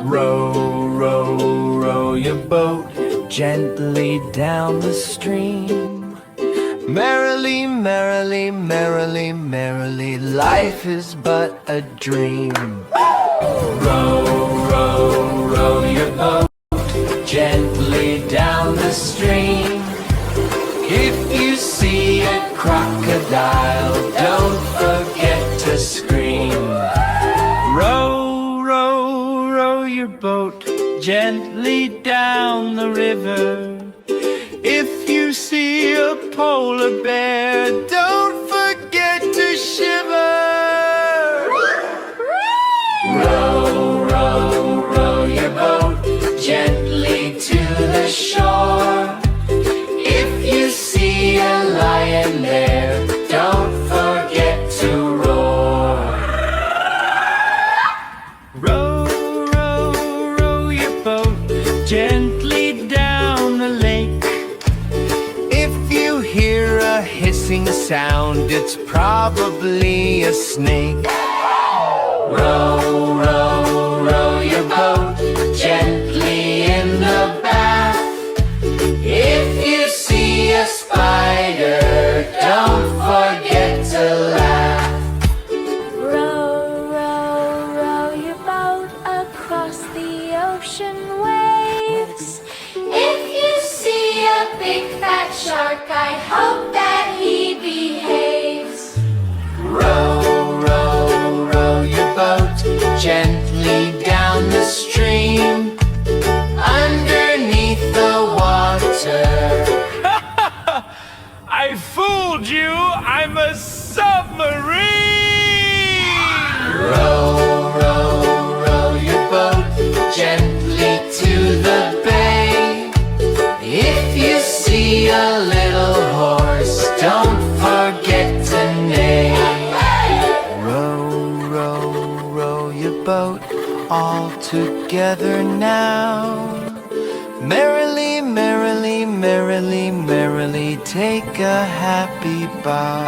Row, row, row your boat gently down the stream. Merrily, merrily, merrily, merrily, life is but a dream. Row, row, row your boat gently down the stream. If you see a crocodile, don't forget to scream. Row, row, row your boat gently down the river. If you see a polar bear, don't forget to shiver. Row, row, row your boat gently to the shore. If you see a lion there, don't forget to roar. Row, row, row your boat gently down the lake. If you hear a hissing sound, it's probably a snake. Row, row, row your boat gently in the bath. If you see a spider, don't forget to laugh. Row, row, row your boat across the ocean waves. If you see a big fat shark, I hope that he behaves. Row, row, row your boat gently down the stream. Underneath the water. I fooled you! I'm a submarine! Row, row, row your boat gently to the bay. If you see a little horse, don't forget to neigh. Row, row, row your boat all together now. Merrily, merrily, merrily, merrily, take a happy bow.